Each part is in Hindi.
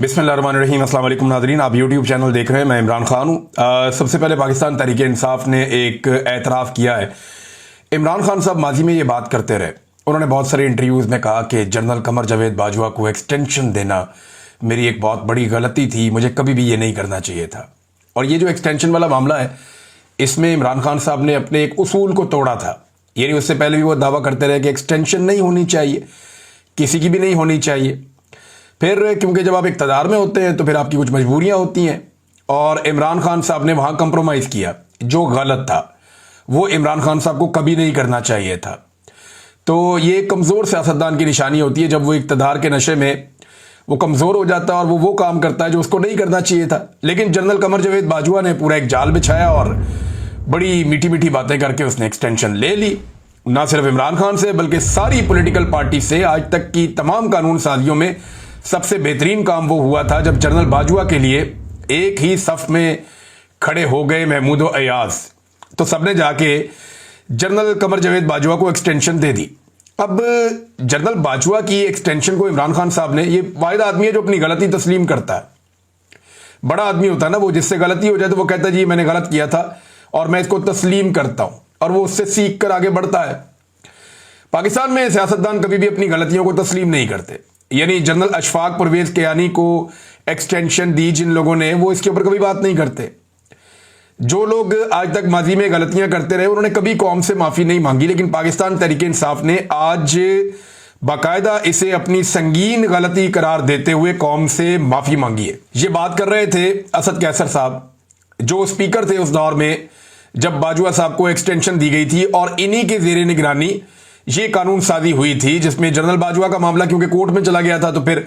बिस्मिल्लाहिर्रहमानिर्रहीम। अस्सलाम वालेकुम नाज़रीन, आप यूट्यूब चैनल देख रहे हैं। मैं इमरान खान हूँ। सबसे पहले पाकिस्तान तहरीक इंसाफ ने एक एतराफ़ किया है। इमरान खान साहब माजी में ये बात करते रहे। उन्होंने बहुत सारे इंटरव्यूज़ में कहा कि जनरल कमर जावेद बाजवा को एक्सटेंशन देना मेरी एक बहुत बड़ी गलती थी, मुझे कभी भी ये नहीं करना चाहिए था। और ये जो एक्सटेंशन वाला मामला है, इसमें इमरान खान साहब ने अपने एक उसूल को तोड़ा था। यानी उससे पहले भी वो दावा करते रहे कि एक्सटेंशन नहीं होनी चाहिए, किसी की भी नहीं होनी चाहिए। फिर क्योंकि जब आप इक़्तिदार में होते हैं तो फिर आपकी कुछ मजबूरियां होती हैं, और इमरान खान साहब ने वहां कंप्रोमाइज़ किया जो गलत था। वो इमरान खान साहब को कभी नहीं करना चाहिए था। तो ये कमज़ोर सियासतदान की निशानी होती है जब वो इक़्तिदार के नशे में वो कमज़ोर हो जाता है और वो काम करता है जो उसको नहीं करना चाहिए था। लेकिन जनरल कमर जावेद बाजवा ने पूरा एक जाल बिछाया और बड़ी मीठी मीठी बातें करके उसने एक्सटेंशन ले ली। ना सिर्फ इमरान खान से बल्कि सारी पॉलिटिकल पार्टी से। आज तक की तमाम कानून साजियों में सबसे बेहतरीन काम वो हुआ था जब जनरल बाजवा के लिए एक ही सफ में खड़े हो गए महमूद और अयाज, तो सबने जाके जनरल कमर जावेद बाजवा को एक्सटेंशन दे दी। अब जनरल बाजवा की एक्सटेंशन को इमरान खान साहब ने, ये वाहिद आदमी है जो अपनी गलती तस्लीम करता है। बड़ा आदमी होता है ना वो, जिससे गलती हो जाए तो वो कहता है जी मैंने गलत किया था और मैं इसको तस्लीम करता हूं, और वो उससे सीख कर आगे बढ़ता है। पाकिस्तान में सियासतदान कभी भी अपनी गलतियों को तस्लीम नहीं करते। यानी जनरल अशफाक परवेज कियानी को एक्सटेंशन दी जिन लोगों ने, वो इसके ऊपर कभी बात नहीं करते। जो लोग आज तक माजी में गलतियां करते रहे उन्होंने कभी कौम से माफी नहीं मांगी, लेकिन पाकिस्तान तहरीक इंसाफ ने आज बाकायदा इसे अपनी संगीन गलती करार देते हुए कौम से माफी मांगी है। ये बात कर रहे थे असद कैसर साहब, जो स्पीकर थे उस दौर में जब बाजवा साहब को एक्सटेंशन दी गई थी, और इन्हीं के जेर निगरानी ये कानून साजी हुई थी जिसमें जनरल बाजवा का मामला क्योंकि कोर्ट में चला गया था तो फिर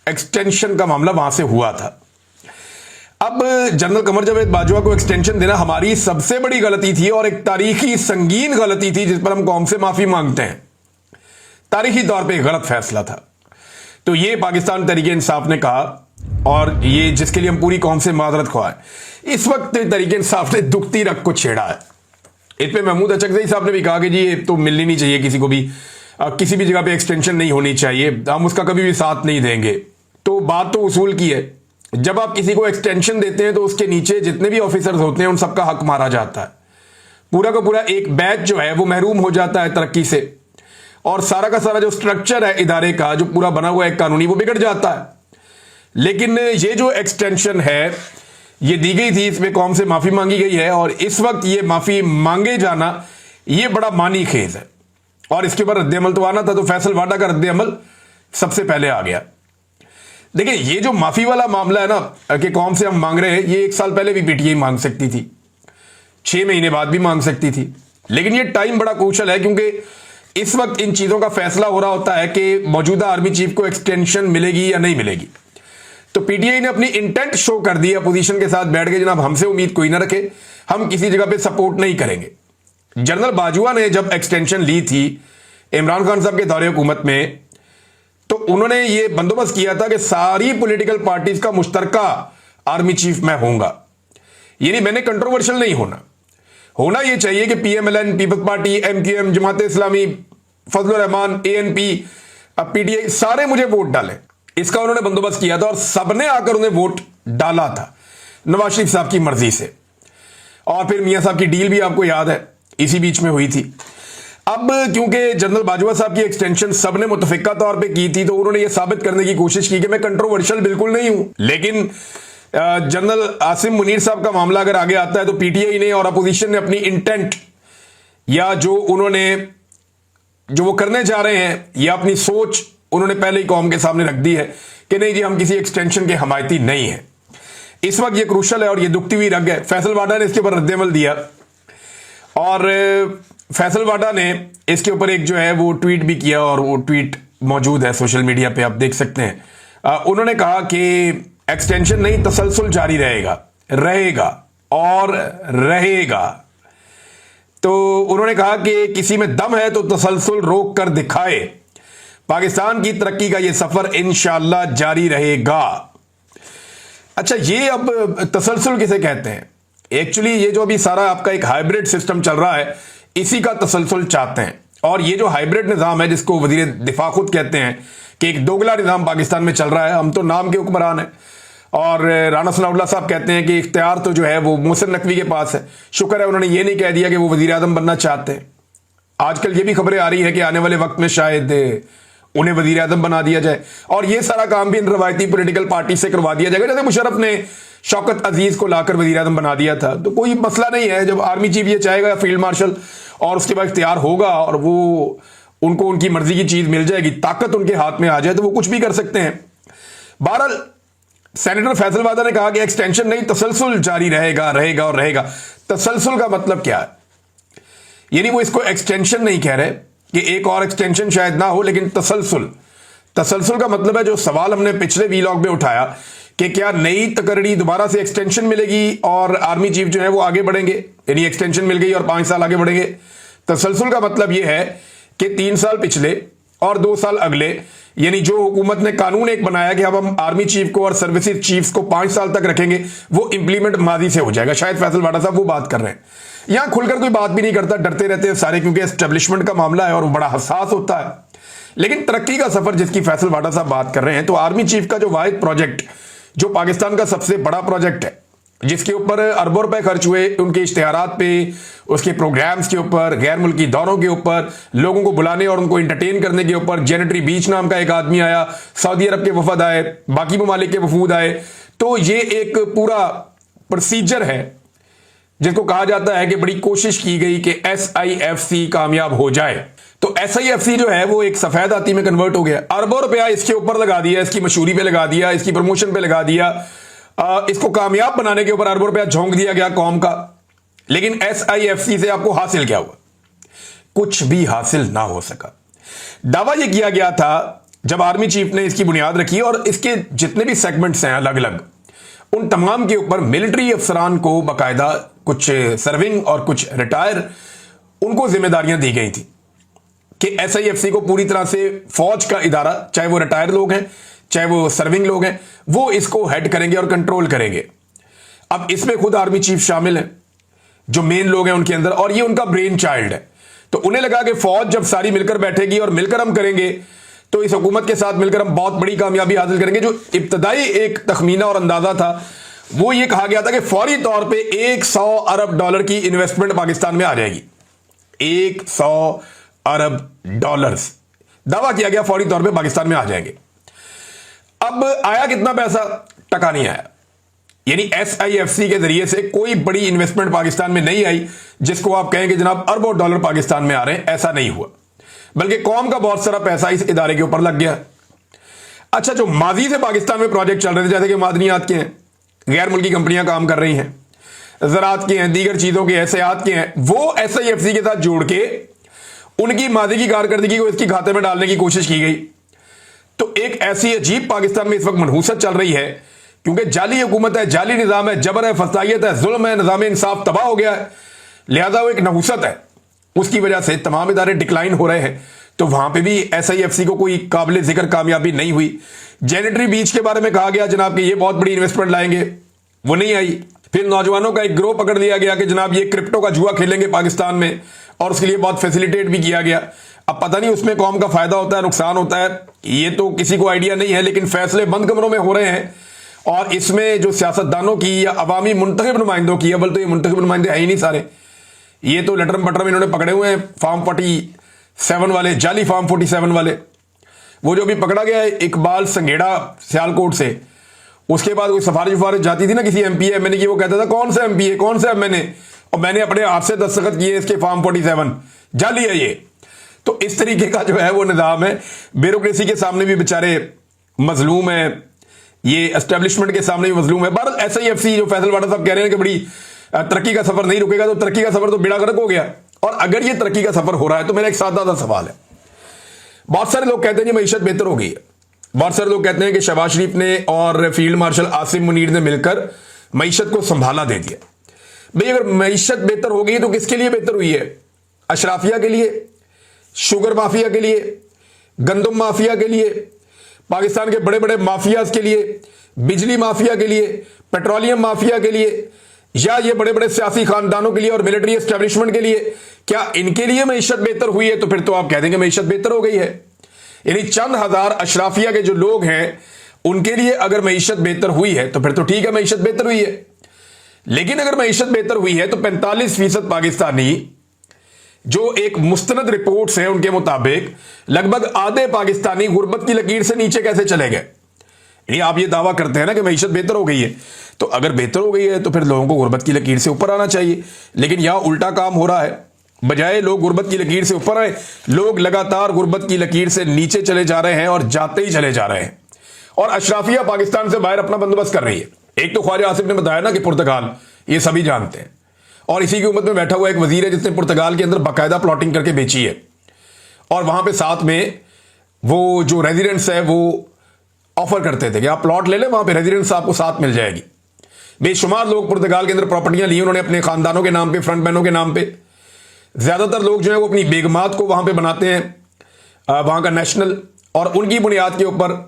एक्सटेंशन का मामला वहां से हुआ था। अब जनरल कमर जावेद बाजवा को एक्सटेंशन देना हमारी सबसे बड़ी गलती थी और एक तारीखी संगीन गलती थी जिस पर हम कौम से माफी मांगते हैं। तारीखी तौर पे गलत फैसला था। तो ये पाकिस्तान तहरीक इंसाफ ने कहा, और ये जिसके लिए हम पूरी कौम से माजरत ख्वाह है। इस वक्त तहरीक इंसाफ ने दुखती रग को छेड़ा है। इस पे महमूद अचकज़ई साहब ने भी कहा कि जी ये तो मिलनी नहीं चाहिए किसी को भी, किसी भी जगह पे एक्सटेंशन नहीं होनी चाहिए, हम उसका कभी भी साथ नहीं देंगे। तो बात तो उसूल की है। जब आप किसी को एक्सटेंशन देते हैं तो उसके नीचे जितने भी ऑफिसर्स होते हैं उन सबका हक मारा जाता है। पूरा का पूरा एक बैच जो है वो महरूम हो जाता है तरक्की से, और सारा का सारा जो स्ट्रक्चर है इदारे का जो पूरा बना हुआ है कानूनी, वो बिगड़ जाता है। लेकिन ये जो एक्सटेंशन है ये दी गई थी, इसमें कौम से माफी मांगी गई है, और इस वक्त ये माफी मांगे जाना ये बड़ा मानी खेज है। और इसके ऊपर रद्द अमल तो आना था, तो फैसल वाडा का रद्द अमल सबसे पहले आ गया। देखिए ये जो माफी वाला मामला है ना कि कौम से हम मांग रहे हैं, ये 1 साल पहले भी पीटीआई मांग सकती थी, 6 महीने बाद भी मांग सकती थी। लेकिन ये टाइम बड़ा क्रूशल है क्योंकि इस वक्त इन चीजों का फैसला हो रहा होता है कि मौजूदा आर्मी चीफ को एक्सटेंशन मिलेगी या नहीं मिलेगी। तो पीटीआई ने अपनी इंटेंट शो कर दी अपोजिशन के साथ बैठ के, जनाब हमसे उम्मीद कोई ना रखे, हम किसी जगह पे सपोर्ट नहीं करेंगे। जनरल बाजवा ने जब एक्सटेंशन ली थी इमरान खान साहब के दौरे हुकूमत में, तो उन्होंने ये बंदोबस्त किया था कि सारी पॉलिटिकल पार्टीज का मुश्तरका आर्मी चीफ मैं होऊंगा। यानी मैंने कंट्रोवर्शियल नहीं होना ये चाहिए कि PMLN, peoples party, MQM, Jamaat Islami, Fazlur Rahman, ANP, अब पीटीआई, सारे मुझे वोट डालें, इसका उन्होंने बंदोबस्त किया था। और सबने आकर उन्हें वोट डाला था नवाज शरीफ साहब की मर्जी से। और फिर मियां साहब की डील भी आपको याद है इसी बीच में हुई थी। अब क्योंकि जनरल बाजवा साहब की एक्सटेंशन सबने मुतफिका तौर पे की थी, तो उन्होंने यह साबित करने की कोशिश की कि मैं कंट्रोवर्शियल बिल्कुल नहीं हूं। लेकिन जनरल आसिम मुनीर साहब का मामला अगर आगे आता है तो पीटीआई ने और अपोजिशन ने अपनी इंटेंट, या जो वो करने जा रहे हैं, या अपनी सोच उन्होंने पहले ही कौम के सामने रख दी है कि नहीं जी हम किसी एक्सटेंशन के हमायती नहीं है। इस वक्त ये क्रूशल है और ये दुखती हुई रग है। फैसल वाडा ने इसके ऊपर रद्द-ए-अमल दिया, और फैसल वाडा ने इसके ऊपर एक जो है वो ट्वीट भी किया, और वो ट्वीट मौजूद है सोशल मीडिया पे, आप देख सकते हैं। उन्होंने कहा कि एक्सटेंशन नहीं, तसलसल जारी रहेगा और रहेगा। तो उन्होंने कहा कि किसी में दम है तो तसलसल रोक कर दिखाए, पाकिस्तान की तरक्की का यह सफर इंशाअल्लाह जारी रहेगा। अच्छा, ये अब तसलसल किसे कहते हैं? एक्चुअली ये जो अभी सारा आपका एक हाइब्रिड सिस्टम चल रहा है, इसी का तसलसल चाहते हैं। और ये जो हाइब्रिड निज़ाम है जिसको वजीर दिफा खुद कहते हैं कि एक दोगला निज़ाम पाकिस्तान में चल रहा है, हम तो नाम के हुक्मरान हैं। और राना सनाउल्लाह साहब कहते हैं कि इख्तियार तो जो है वो मोहसिन नकवी के पास है। शुक्र है उन्होंने ये नहीं कह दिया कि वो वज़ीर आज़म बनना चाहते हैं। आजकल ये भी खबरें आ रही है कि आने वाले वक्त में शायद उन्हें वज़ीर आज़म बना दिया जाए, और ये सारा काम भी इन रवायती पॉलिटिकल पार्टी से करवा दिया जाएगा। जैसे मुशर्रफ ने शौकत अजीज को लाकर वज़ीर आज़म बना दिया था, तो कोई मसला नहीं है। जब आर्मी चीफ ये चाहेगा, फील्ड मार्शल, और उसके बाद इख्तियार होगा और वो उनको उनकी मर्जी की चीज मिल जाएगी, ताकत उनके हाथ में आ जाए, तो वो कुछ भी कर सकते हैं। बहरहाल सेनेटर फैसल वादा ने कहा कि एक्सटेंशन नहीं, तसलसल जारी रहेगा रहेगा और रहेगा। तसलसल का मतलब क्या है? यानी वो इसको एक्सटेंशन नहीं कह रहे कि एक और एक्सटेंशन शायद ना हो, लेकिन तसलसल। तसलसल का मतलब है जो सवाल हमने पिछले वीलॉग में उठाया कि क्या नई तकरीरी दोबारा से एक्सटेंशन मिलेगी और आर्मी चीफ जो है वो आगे बढ़ेंगे, यानी एक्सटेंशन मिल गई और 5 साल आगे बढ़ेंगे। तसलसल का मतलब यह है कि 3 साल पिछले और 2 साल अगले, यानी जो हुकूमत ने कानून एक बनाया कि अब हम आर्मी चीफ को और सर्विसेज चीफ्स को 5 साल तक रखेंगे, वो इंप्लीमेंट माजी से हो जाएगा। शायद फैसल वाडा साहब वो बात कर रहे हैं। यहां खुलकर कोई बात भी नहीं करता, डरते रहते हैं सारे, क्योंकि एस्टेब्लिशमेंट का मामला है और वो बड़ा हसास होता है। लेकिन तरक्की का सफर जिसकी फैसल वाडा साहब बात कर रहे हैं, तो आर्मी चीफ का जो वाहिद प्रोजेक्ट, जो पाकिस्तान का सबसे बड़ा प्रोजेक्ट है, जिसके ऊपर अरबों रुपए खर्च हुए, उनके इश्तिहारात पे, उसके प्रोग्राम्स के ऊपर, गैर मुल्की दौरों के ऊपर, लोगों को बुलाने और उनको इंटरटेन करने के ऊपर, जेनेटरी बीच नाम का एक आदमी आया, सऊदी अरब के वफद आए, बाकी ममालिक के वफूद आए, तो ये एक पूरा प्रोसीजर है जिसको कहा जाता है कि बड़ी कोशिश की गई कि SIFC कामयाब हो जाए। तो SIFC जो है वो एक सफेद हाथी में कन्वर्ट हो गया। अरबों रुपया इसके ऊपर लगा दिया, इसकी मशहूरी पे लगा दिया, इसकी प्रमोशन पे लगा दिया, इसको कामयाब बनाने के ऊपर अरबों रुपया झोंक दिया गया कौम का। लेकिन SIFC से आपको हासिल क्या हुआ? कुछ भी हासिल ना हो सका। दावा यह किया गया था जब आर्मी चीफ ने इसकी बुनियाद रखी, और इसके जितने भी सेगमेंट्स हैं अलग अलग, उन तमाम के ऊपर मिलिट्री अफसरान को बाकायदा, कुछ सर्विंग और कुछ रिटायर, उनको जिम्मेदारियां दी गई थी कि SIFC को पूरी तरह से फौज का इदारा, चाहे वो रिटायर लोग हैं चाहे वो सर्विंग लोग हैं, वो इसको हेड करेंगे और कंट्रोल करेंगे। अब इसमें खुद आर्मी चीफ शामिल है, जो मेन लोग हैं उनके अंदर, और ये उनका ब्रेन चाइल्ड है। तो उन्हें लगा कि फौज जब सारी मिलकर बैठेगी और मिलकर हम करेंगे, तो इस हुकूमत के साथ मिलकर हम बहुत बड़ी कामयाबी हासिल करेंगे। जो इब्तदाई एक तखमीना और अंदाजा था, वो ये कहा गया था कि फौरी तौर पे $100 अरब की इन्वेस्टमेंट पाकिस्तान में आ जाएगी। $100 अरब दावा किया गया फौरी तौर पे पाकिस्तान में आ जाएंगे। अब आया कितना पैसा? टका नहीं आया। यानी SIFC के जरिए से कोई बड़ी इन्वेस्टमेंट पाकिस्तान में नहीं आई जिसको आप कहें कि जनाब अरबों डॉलर पाकिस्तान में आ रहे हैं। ऐसा नहीं हुआ, बल्कि कौम का बहुत सारा पैसा इस इदारे के ऊपर लग गया। अच्छा, जो माजी से पाकिस्तान में प्रोजेक्ट चल रहे थे, जैसे कि मादनियात के हैं, गैर मुल्की कंपनियां काम कर रही हैं, ज़राअत के हैं, दीगर चीजों के, एहसियात के हैं, वो SIFC के साथ जोड़ के उनकी माजी की कारकर्दगी को इसकी खाते में डालने की कोशिश की गई। तो एक ऐसी अजीब पाकिस्तान में इस वक्त मनहूसत चल रही है, क्योंकि जाली हुकूमत है, जाली निज़ाम है, जबर है, फसाइयत है, जुल्म है, निज़ाम इंसाफ तबाह हो गया है, लिहाजा वो एक नहूसत है। उसकी वजह से तमाम इदारे डिक्लाइन हो रहे हैं। तो वहां पे भी SIFC को कोई काबिल जिक्र कामयाबी नहीं हुई। जेनेटरी बीच के बारे में कहा गया जनाब कि ये बहुत बड़ी इन्वेस्टमेंट लाएंगे, वो नहीं आई। फिर नौजवानों का एक ग्रोह पकड़ लिया गया कि जनाब ये क्रिप्टो का जुआ खेलेंगे पाकिस्तान में, और उसके लिए बहुत फैसिलिटेट भी किया गया। अब पता नहीं उसमें कौम का फायदा होता है, नुकसान होता है, ये तो किसी को आइडिया नहीं है, लेकिन फैसले बंद कमरों में हो रहे हैं। और इसमें जो सियासतदानों की या अवामी मुंतखब नुमाइंदों की, अव्वल तो ये मुंतखब नुमाइंदे है ही नहीं सारे, ये तो लटरम पटरम इन्होंने पकड़े हुए हैं, फॉर्म 47 वाले, जाली फॉर्म 47 वाले। वो जो भी पकड़ा गया है इकबाल संघेड़ा सियालकोट से, उसके बाद कोई सिफारिश जाती थी ना किसी MP MNA की, वो कहता था कौन सा MP कौन सा MNA, और मैंने अपने हाथ से दस्तखत किए इसके फॉर्म 47, जाली है ये। तो इस तरीके का जो है वो निज़ाम है। ब्यूरोक्रेसी के सामने भी बेचारे मजलूम है, ये एस्टेब्लिशमेंट के सामने भी मजलूम है। बहरहाल SIFC जो फैसल वाडा साहब कह रहे हैं कि बड़ी तरक्की का सफर नहीं रुकेगा, तो तरक्की का सफर तो बेड़ा गर्क हो गया। और अगर ये तरक्की का सफर हो रहा है, तो मेरा एक सादा सा सवाल है। बहुत सारे लोग कहते हैं कि मईशत बेहतर हो गई है, बहुत सारे लोग कहते हैं कि शहबाज शरीफ ने और फील्ड मार्शल आसिम मुनीर ने मिलकर मईशत को संभाला दे दिया। भाई अगर मईशत बेहतर हो गई तो किसके लिए बेहतर हुई है? अशराफिया के लिए, शुगर माफिया के लिए, गंदम माफिया के लिए, पाकिस्तान के बड़े बड़े माफियाज के लिए, बिजली माफिया के लिए, पेट्रोलियम माफिया के लिए, या ये बड़े बड़े सियासी खानदानों के लिए और मिलिट्री एस्टेब्लिशमेंट के लिए? क्या इनके लिए मईशत बेहतर हुई है? तो फिर तो आप कह देंगे मईशत बेहतर हो गई है। यानी चंद हजार अशराफिया के जो लोग हैं उनके लिए अगर मईशत बेहतर हुई है तो फिर तो ठीक है, मईशत बेहतर हुई है। लेकिन अगर मईशत बेहतर हुई है तो 45% पाकिस्तानी, जो एक मुस्तनद रिपोर्ट्स हैं उनके मुताबिक लगभग आधे पाकिस्तानी गुर्बत की लकीर से नीचे कैसे चले गए। यानी आप ये दावा करते हैं ना कि मईशत बेहतर हो गई है, तो अगर बेहतर हो गई है तो फिर लोगों को गुर्बत की लकीर से ऊपर आना चाहिए। लेकिन यहां उल्टा काम हो रहा है, बजाय लोग गुर्बत की लकीर से ऊपर आए, लोग लगातार गुर्बत की लकीर से नीचे चले जा रहे हैं और जाते ही चले जा रहे हैं। और अशराफिया पाकिस्तान से बाहर अपना बंदोबस्त कर रही है। एक तो ख्वाजा आसिफ ने बताया ना कि पुर्तगाल, ये सभी जानते हैं, और इसी की उम्मत में बैठा हुआ एक वजीर है जिसने पुर्तगाल के अंदर बाकायदा प्लॉटिंग करके बेची है, और वहां पे साथ में वो जो रेजिडेंट्स है वो ऑफर करते थे कि आप प्लॉट ले लें, वहां पे रेजिडेंट्स आपको साथ मिल जाएगी। बेशुमार लोग पुर्तगाल के अंदर प्रॉपर्टियां ली उन्होंने अपने खानदानों के नाम पे, फ्रंट मैनों के नाम पे। ज्यादातर लोग जो है वो अपनी बेगमात को वहां पे बनाते हैं वहां का नेशनल, और उनकी बुनियाद के ऊपर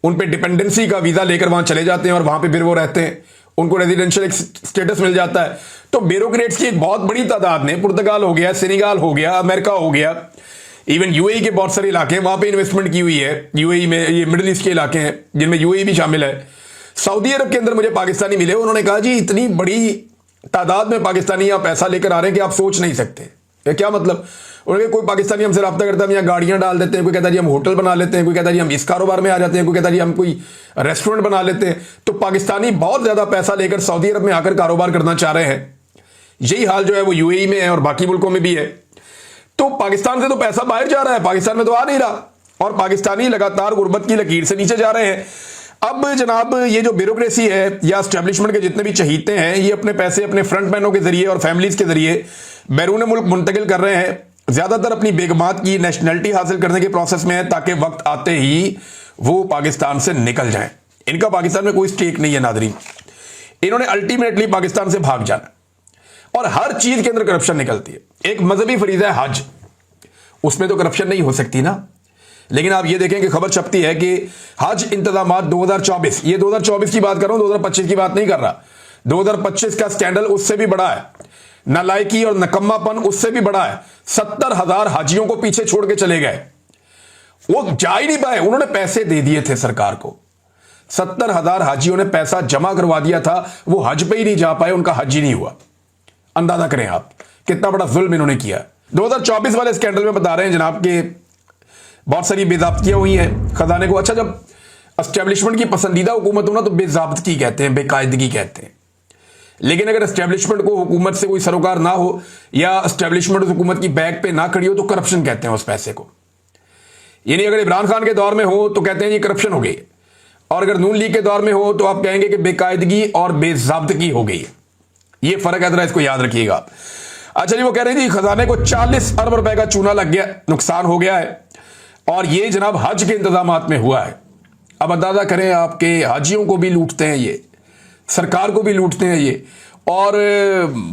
उन पे डिपेंडेंसी का वीजा लेकर वहां चले जाते हैं और वहां पे फिर वो रहते हैं, उनको रेजिडेंशियल स्टेटस मिल जाता है। तो ब्यूरोक्रेट्स की एक बहुत बड़ी तादाद ने, पुर्तगाल हो गया, सेनेगाल हो गया, अमेरिका हो गया, इवन यूएई के बहुत सारे इलाके हैं वहां पे इन्वेस्टमेंट की हुई है। यूएई में ये मिडिल ईस्ट के इलाके हैं जिनमें यूएई भी शामिल है। सऊदी अरब के अंदर मुझे पाकिस्तानी मिले, उन्होंने कहा जी इतनी बड़ी तादाद में पाकिस्तानी यहाँ पैसा लेकर आ रहे हैं कि आप सोच नहीं सकते। क्या मतलब? उन्होंने कोई पाकिस्तानी हमसे रब्ता करता है, हम यहाँ गाड़ियां डाल देते हैं, कोई कहता है जी हम होटल बना लेते हैं, कोई कहता है जी हम इस कारोबार में आ जाते हैं, कोई कहता है जी हम कोई रेस्टोरेंट बना लेते हैं। तो पाकिस्तानी बहुत ज्यादा पैसा लेकर सऊदी अरब में आकर कारोबार करना चाह रहे हैं। यही हाल जो है वो यूएई में है और बाकी मुल्कों में भी है। तो पाकिस्तान से तो पैसा बाहर जा रहा है, पाकिस्तान में तो आ नहीं रहा, और पाकिस्तानी लगातार गुर्बत की लकीर से नीचे जा रहे हैं। अब जनाब ये जो ब्यूरोक्रेसी है या एस्टेब्लिशमेंट के जितने भी चहीते हैं, ये अपने पैसे अपने फ्रंट मैनों के जरिए और फैमिलीज के जरिए बैरून मुल्क मुंतकिल कर रहे हैं। ज्यादातर अपनी बेगमात की नेशनलिटी हासिल करने के प्रोसेस में है, ताकि वक्त आते ही वो पाकिस्तान से निकल जाएं। इनका पाकिस्तान में कोई स्टेक नहीं है नादरीन, इन्होंने अल्टीमेटली पाकिस्तान से भाग जाना, और हर चीज के अंदर करप्शन निकलती है। एक मजहबी फरीजा है हज, उसमें तो करप्शन नहीं हो सकती ना। लेकिन आप ये देखें कि खबर छपती है कि हज इंतजामात 2024, ये 2024 की बात कर रहा हूं, 2025 की बात नहीं कर रहा। 2025 का स्कैंडल उससे भी बड़ा है, नालायकी और नकम्मापन उससे भी बड़ा है। 70,000 हाजियों को पीछे छोड़ के चले गए, वो जा ही नहीं पाए, उन्होंने पैसे दे दिए थे सरकार को। 70,000 हाजियों ने पैसा जमा करवा दिया था, वो हज पे ही नहीं जा पाए, उनका हज ही नहीं हुआ। अंदाजा करें आप कितना बड़ा जुल्म इन्होंने किया। 2024 वाले स्कैंडल में बता रहे हैं जनाब के बहुत सारी बेजाब्तियां हुई हैं खजाने को। अच्छा, जब एस्टेब्लिशमेंट की पसंदीदा हुकूमत हो ना तो बेजाब्ती कहते हैं, बेकायदगी कहते हैं। लेकिन अगर एस्टेब्लिशमेंट को हुकूमत से कोई सरोकार ना हो या एस्टेब्लिशमेंट हुकूमत की बैक पे ना खड़ी हो तो करप्शन कहते हैं उस पैसे को। यानी अगर इमरान खान के दौर में हो तो कहते हैं ये करप्शन हो गई, और अगर नून लीग के दौर में हो तो आप कहेंगे कि बेकायदगी और बेजाब्तगी हो गई है। ये फर्क है, जरा इसको याद रखिएगा। अच्छा जी, वो कह रही थी खजाने को 40 अरब रुपए का चूना लग गया, नुकसान हो गया है, और ये जनाब हज के इंतजामात में हुआ है। अब अंदाजा करें आपके हाजियों को भी लूटते हैं ये, सरकार को भी लूटते हैं ये, और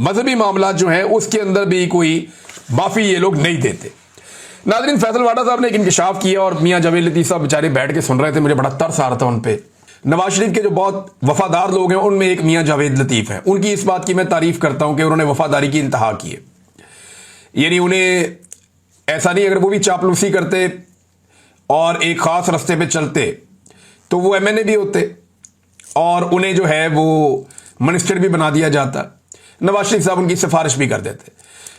मजहबी मामला जो है उसके अंदर भी कोई माफी ये लोग नहीं देते। नाज़रीन, फैसल वाडा साहब ने एक इंकशाफ किया और मियां जावेद लतीफ साहब बेचारे बैठ के सुन रहे थे, मुझे बड़ा तरस आ रहा था उन पे। नवाज शरीफ के जो बहुत वफादार लोग हैं उनमें एक मियां जावेद लतीफ हैं, उनकी इस बात की मैं तारीफ करता हूं कि उन्होंने वफादारी की इंतहा की है। यानी उन्हें ऐसा नहीं, अगर वो भी चापलूसी करते और एक खास रास्ते पे चलते तो वो एमएनए भी होते और उन्हें जो है वो मिनिस्टर भी बना दिया जाता, नवाज शरीफ साहब उनकी सिफारिश भी कर देते।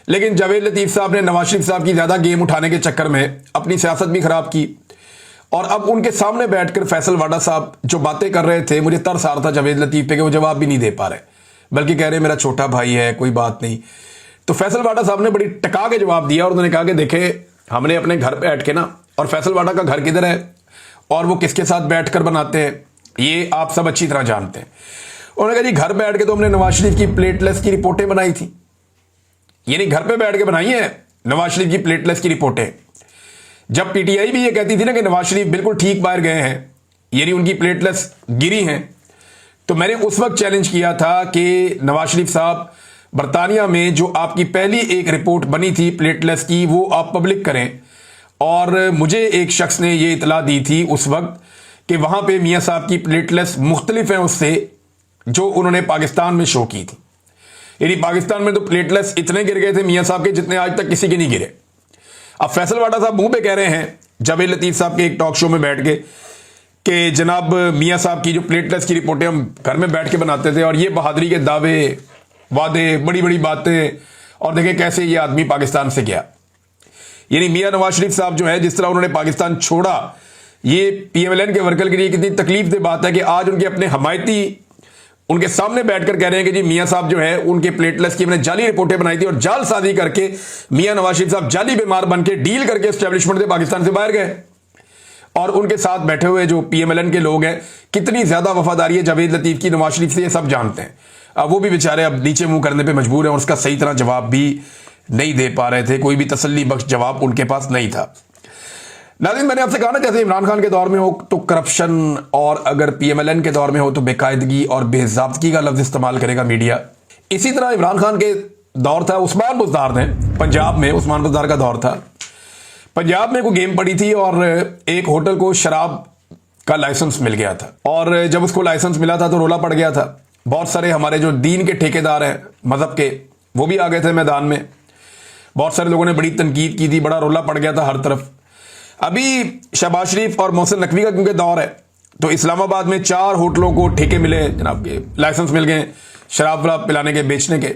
लेकिन जावेद लतीफ साहब ने नवाज शरीफ साहब की ज्यादा गेम उठाने के चक्कर में अपनी सियासत भी खराब की, और अब उनके सामने बैठकर फैसल वाडा साहब जो बातें कर रहे थे, मुझे तरस आ रहा था जावेद लतीफ पे कि वो जवाब भी नहीं दे पा रहे, बल्कि कह रहे मेरा छोटा भाई है, कोई बात नहीं। तो फैसल वाडा साहब ने बड़ी टका के जवाब दिया और उन्होंने कहा कि देखे, हमने अपने घर पे बैठ के ना, और फैसल वाडा का घर किधर है और वो किसके साथ बैठकर बनाते हैं ये आप सब अच्छी तरह जानते हैं। उन्होंने कहा जी घर बैठ के तो हमने नवाज शरीफ की प्लेटलेस की रिपोर्टें बनाई थी, यानी घर पे बैठ के बनाई है नवाज शरीफ की प्लेटलेस की रिपोर्टें। जब पीटीआई भी ये कहती थी ना कि नवाज शरीफ बिल्कुल ठीक बाहर गए हैं, यानी उनकी प्लेटलेस गिरी हैं, तो मैंने उस वक्त चैलेंज किया था कि नवाज शरीफ साहब बरतानिया में जो आपकी पहली एक रिपोर्ट बनी थी प्लेटलेस की वो आप पब्लिक करें। और मुझे एक शख्स ने ये इतला दी थी उस वक्त कि वहां पे मियां साहब की प्लेटलेस मुख्तलिफ है उससे जो उन्होंने पाकिस्तान में शो की थी। यानी पाकिस्तान में तो प्लेटलेस इतने गिर गए थे मियां साहब के जितने आज तक किसी के नहीं गिरे। अब फैसल वाडा साहब मुंह पे कह रहे हैं जावेद लतीफ़ साहब के एक टॉक शो में बैठ के कि जनाब मियाँ साहब की जो प्लेटलेस की रिपोर्टें हम घर में बैठ के बनाते थे और ये बहादुरी के दावे वादे बड़ी बड़ी बातें, और देखें कैसे ये आदमी पाकिस्तान से गया। यानी मियाँ नवाज शरीफ साहब जो है, जिस तरह उन्होंने पाकिस्तान छोड़ा, ये पीएमएलएन के वर्कर के लिए कितनी तकलीफ दे बात है कि आज उनके अपने हमायती उनके सामने बैठकर कह रहे हैं कि जी मियाँ साहब जो है उनके प्लेटलेस की हमने जाली रिपोर्टें बनाई थी और जालसाजी करके मियाँ नवाज शरीफ साहब जाली बीमार बन के डील करके एस्टेब्लिशमेंट से पाकिस्तान से बाहर गए। और उनके साथ बैठे हुए जो पीएमएलएन के लोग हैं, कितनी ज्यादा वफादारी है जावेद लतीफ की नवाज शरीफ से, ये सब जानते हैं। अब वो भी बेचारे अब नीचे मुंह करने पे मजबूर हैं और उसका सही तरह जवाब भी नहीं दे पा रहे थे, कोई भी तसल्ली बख्श जवाब उनके पास नहीं था। नाज़रीन, मैंने आपसे कहा ना, जैसे इमरान खान के दौर में हो तो करप्शन, और अगर पीएमएलएन के दौर में हो तो बेकायदगी और बेज़ाब्तगी का लफ्ज इस्तेमाल करेगा मीडिया। इसी तरह इमरान खान के दौर था उस्मान बुज़दार ने, पंजाब में उस्मान बुज़दार का दौर था। पंजाब में कोई गेम पड़ी थी और एक होटल को शराब का लाइसेंस मिल गया था, और जब उसको लाइसेंस मिला था तो रोला पड़ गया था। बहुत सारे हमारे जो दीन के ठेकेदार हैं मजहब के, वो भी आ गए थे मैदान में। बहुत सारे लोगों ने बड़ी तनकीद की थी, बड़ा रोला पड़ गया था हर तरफ। अभी शहबाज शरीफ और मोहसिन नकवी का क्योंकि दौर है, तो इस्लामाबाद में 4 होटलों को ठेके मिले जनाब के, लाइसेंस मिल गए शराब वराब पिलाने के, बेचने के।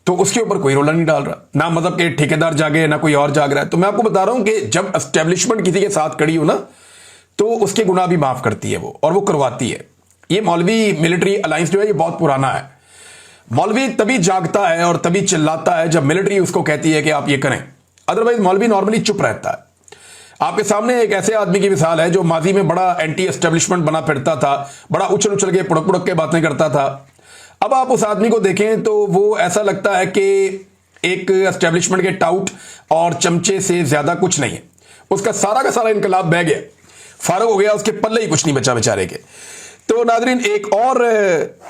तो उसके ऊपर कोई रोला नहीं डाल रहा, ना मजहब के ठेकेदार जागे ना कोई और जाग रहा है। तो मैं आपको बता रहा हूं कि जब एस्टेब्लिशमेंट किसी के साथ खड़ी हो ना, तो उसके गुनाह भी माफ करती है वो, और वो करवाती है। ये मौलवी मिलिट्री अलायंस जो है ये बहुत पुराना है। मौलवी तभी जागता है और तभी चिल्लाता है जब मिलिट्री उसको कहती है कि आप ये करें, अदरवाइज मौलवी नॉर्मली चुप रहता है। आपके सामने एक ऐसे आदमी की मिसाल है जो माजी में बड़ा एंटी एस्टेब्लिशमेंट बना फिरता था, बड़ा उछल उछल के पुड़क पुड़क के बातें करता था। अब आप उस आदमी को देखें तो वो ऐसा लगता है कि एक एस्टेब्लिशमेंट के टाउट और चमचे से ज्यादा कुछ नहीं है। उसका सारा का सारा इनकलाब बह गया, फारग हो गया, उसके पल्ले ही कुछ नहीं बचा बेचारे के। तो नाजरीन, एक और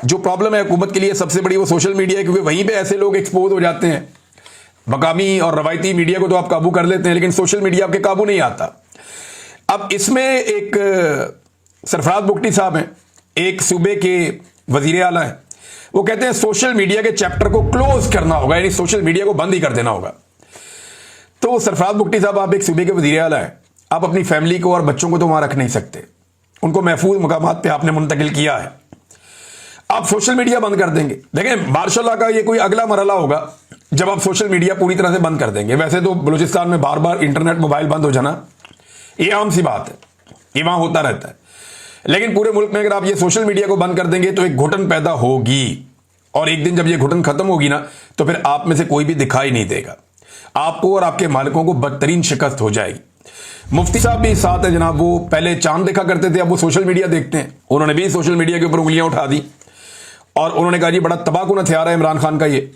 जो प्रॉब्लम है हुकूमत के लिए सबसे बड़ी, वो सोशल मीडिया है, क्योंकि वहीं पे ऐसे लोग एक्सपोज हो जाते हैं। मकामी और रवायती मीडिया को तो आप काबू कर लेते हैं, लेकिन सोशल मीडिया आपके काबू नहीं आता। अब इसमें एक सरफराज बुगटी साहब हैं, एक सूबे के वजीर आला हैं, वो कहते हैं सोशल मीडिया के चैप्टर को क्लोज करना होगा, यानी सोशल मीडिया को बंद ही कर देना होगा। तो सरफराज बुगटी साहब, आप एक सूबे के वजीर आला हैं, आप अपनी फैमिली को और बच्चों को तो वहां रख नहीं सकते, उनको महफूज मुकामात पे आपने मुंतकिल किया है, आप सोशल मीडिया बंद कर देंगे। देखें, मार्शाल्लाह का ये कोई अगला मरहला होगा जब आप सोशल मीडिया पूरी तरह से बंद कर देंगे। वैसे तो बलूचिस्तान में बार बार इंटरनेट मोबाइल बंद हो जाना ये आम सी बात है, ये वहां होता रहता है, लेकिन पूरे मुल्क में अगर आप ये सोशल मीडिया को बंद कर देंगे तो एक घुटन पैदा होगी, और एक दिन जब ये घुटन खत्म होगी ना, तो फिर आप में से कोई भी दिखाई नहीं देगा, आपको और आपके मालिकों को बदतरीन शिकस्त हो जाएगी। मुफ्ती साहब भी साथ है जनाब, वो पहले चांद देखा करते थे, अब वो सोशल मीडिया देखते हैं। उन्होंने भी सोशल मीडिया के ऊपर उंगलियां उठा दी और उन्होंने कहा जी बड़ा तबाहकुन हथियार है इमरान खान का ये,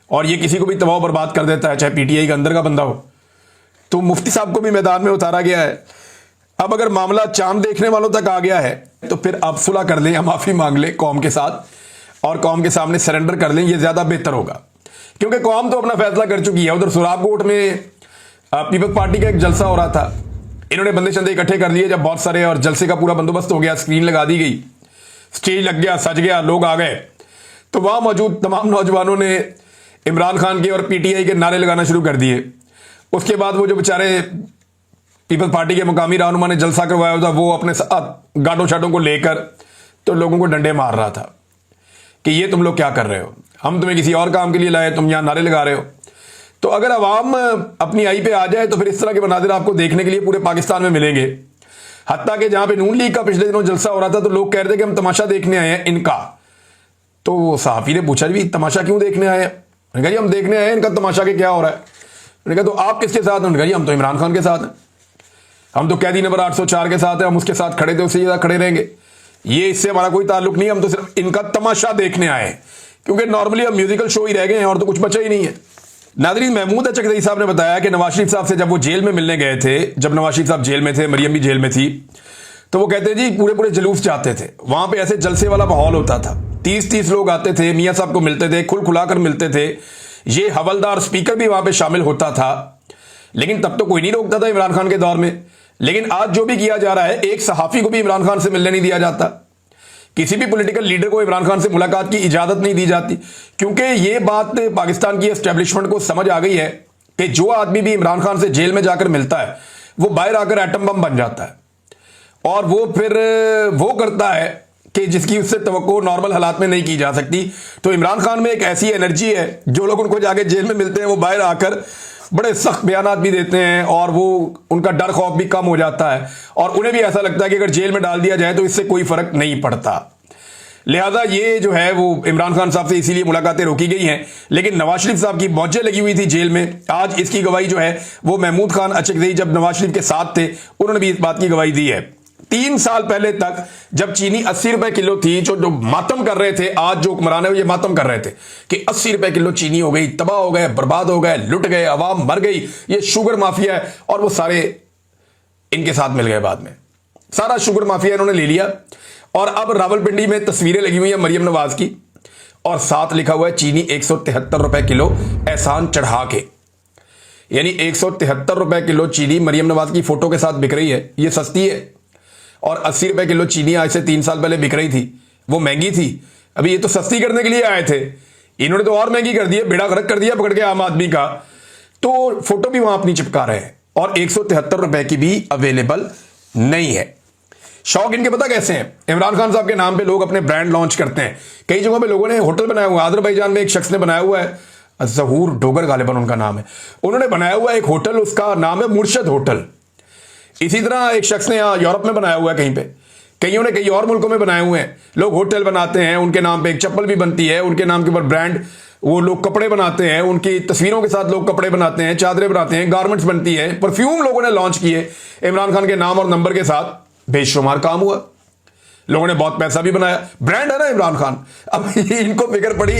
और ये किसी को भी तबाह बर्बाद कर देता है, चाहे पीटीआई के अंदर का बंदा हो। तो मुफ्ती साहब को भी मैदान में उतारा गया है। अब अगर मामला चांद देखने वालों तक आ गया है तो फिर आप सुलह कर लें या माफी मांग लें कौम के साथ, और कौम के सामने सरेंडर कर लें, ये ज्यादा बेहतर होगा, क्योंकि कौम तो अपना फैसला कर चुकी है। उधर सुराबकोट में पीपल्स पार्टी का एक जलसा हो रहा था, इन्होंने बंदे शंदे इकट्ठे कर दिए जब बहुत सारे, और जलसे का पूरा बंदोबस्त हो गया, स्क्रीन लगा दी गई, स्टेज लग गया, सज गया, लोग आ गए, तो वहां मौजूद तमाम नौजवानों ने इमरान खान के और पीटीआई के नारे लगाना शुरू कर दिए। उसके बाद वो जो बेचारे पीपल्स पार्टी के मुकामी रहनुमा ने जलसा करवाया था, वो अपने साथ गाटों शाटों को लेकर तो लोगों को डंडे मार रहा था कि ये तुम लोग क्या कर रहे हो, हम तुम्हें किसी और काम के लिए लाए, तुम यहां नारे लगा रहे हो। तो अगर अवाम अपनी आई पे आ जाए तो फिर इस तरह के मनाजिर आपको देखने के लिए पूरे पाकिस्तान में मिलेंगे। हत्ता कि जहां पे नून लीग का पिछले दिनों जलसा हो रहा था तो लोग कह रहे थे कि हम तमाशा देखने आए हैं इनका। तो सहाफी ने पूछा भी तमाशा क्यों देखने आए हैं? उन्होंने कहा जी हम देखने आए हैं इनका तमाशा के क्या हो रहा है। उन्होंने कहा तो आप किसके साथ हैं? उन्होंने कहा जी हम तो इमरान खान के साथ हैं, हम तो कैदी नंबर 804 के साथ हैं, हम उसके साथ खड़े थे, उससे ज्यादा खड़े रहेंगे, ये इससे हमारा कोई ताल्लुक नहीं है, हम तो सिर्फ इनका तमाशा देखने आए हैं, क्योंकि नॉर्मली हम म्यूजिकल शो ही रह गए हैं और तो कुछ बचा ही नहीं है। नादरीन, महमूद चकदई साहब ने बताया कि नवाज शरीफ साहब से जब वो जेल में मिलने गए थे, जब नवाज शरीफ साहब जेल में थे, मरियम भी जेल में थी, तो वो कहते हैं जी पूरे पूरे जुलूस जाते थे, वहां पे ऐसे जलसे वाला माहौल होता था, 30-30 लोग आते थे, मियाँ साहब को मिलते थे, खुल खुलाकर मिलते थे, ये हवलदार स्पीकर भी वहां पे शामिल होता था, लेकिन तब तो कोई नहीं रोकता था इमरान खान के दौर में। लेकिन आज जो भी किया जा रहा है, एक सहाफी को भी इमरान खान से मिलने नहीं दिया जाता, किसी भी पॉलिटिकल लीडर को इमरान खान से मुलाकात की इजाजत नहीं दी जाती, क्योंकि ये बात पाकिस्तान की एस्टेब्लिशमेंट को समझ आ गई है कि जो आदमी भी इमरान खान से जेल में जाकर मिलता है वो बाहर आकर एटम बम बन जाता है और वो फिर वो करता है कि जिसकी उससे तवक्को नॉर्मल हालात में नहीं की जा सकती। तो इमरान खान में एक ऐसी एनर्जी है, जो लोग उनको जाके जेल में मिलते हैं वो बाहर आकर बड़े सख्त बयानात भी देते हैं और वो उनका डर खौफ भी कम हो जाता है और उन्हें भी ऐसा लगता है कि अगर जेल में डाल दिया जाए तो इससे कोई फर्क नहीं पड़ता। लिहाजा ये जो है वो इमरान खान साहब से इसीलिए मुलाकातें रोकी गई हैं। लेकिन नवाज शरीफ साहब की मौजें लगी हुई थी जेल में। आज इसकी गवाही जो है वो महमूद खान अचकज़ई जब नवाज शरीफ के साथ थे उन्होंने भी इस बात की गवाही दी है। 3 साल पहले तक जब चीनी 80 रुपए किलो थी, जो मातम कर रहे थे, आज जो हुक्मरान है ये मातम कर रहे थे कि 80 रुपए किलो चीनी हो गई, तबाह हो गए, बर्बाद हो गए, लुट गए, अवाम मर गई, ये शुगर माफिया है। और वो सारे इनके साथ मिल गए। बाद में सारा शुगर माफिया इन्होंने ले लिया और अब रावलपिंडी में तस्वीरें लगी हुई है मरियम नवाज की और साथ लिखा हुआ है चीनी 173 रुपए किलो एहसान चढ़ा के। यानी 173 रुपए किलो चीनी मरियम नवाज की फोटो के साथ बिक रही है, ये सस्ती है। और 80 रुपए किलो चीनी आज से 3 साल पहले बिक रही थी, वो महंगी थी। अभी ये तो सस्ती करने के लिए आए थे, इन्होंने तो और महंगी कर दी है, बेड़ा गर्क कर दिया पकड़ के आम आदमी का। तो फोटो भी वहां अपनी चिपका रहे हैं और 173 रुपए की भी अवेलेबल नहीं है। शौक इनके पता कैसे हैं? इमरान खान साहब के नाम पे लोग अपने ब्रांड लॉन्च करते हैं। कई जगहों पे लोगों ने होटल बनाया हुआ है। अजरबैजान में एक शख्स ने बनाया हुआ है, जहूर डोगर गालिबन उनका नाम है, उन्होंने बनाया हुआ है एक होटल, उसका नाम है मुर्शद होटल। इसी तरह एक शख्स ने यहाँ यूरोप में बनाया हुआ है, कहीं पे, कईयों ने कई और मुल्कों में बनाए हुए हैं। लोग होटल बनाते हैं, उनके नाम पे एक चप्पल भी बनती है, उनके नाम के ऊपर ब्रांड, वो लोग कपड़े बनाते हैं, उनकी तस्वीरों के साथ लोग कपड़े बनाते हैं, चादरें बनाते हैं, गारमेंट्स बनती है, परफ्यूम लोगों ने लॉन्च किए इमरान खान के नाम और नंबर के साथ, बेशुमार काम हुआ, लोगों ने बहुत पैसा भी बनाया, ब्रांड है ना इमरान खान। अब इनको फिक्र पड़ी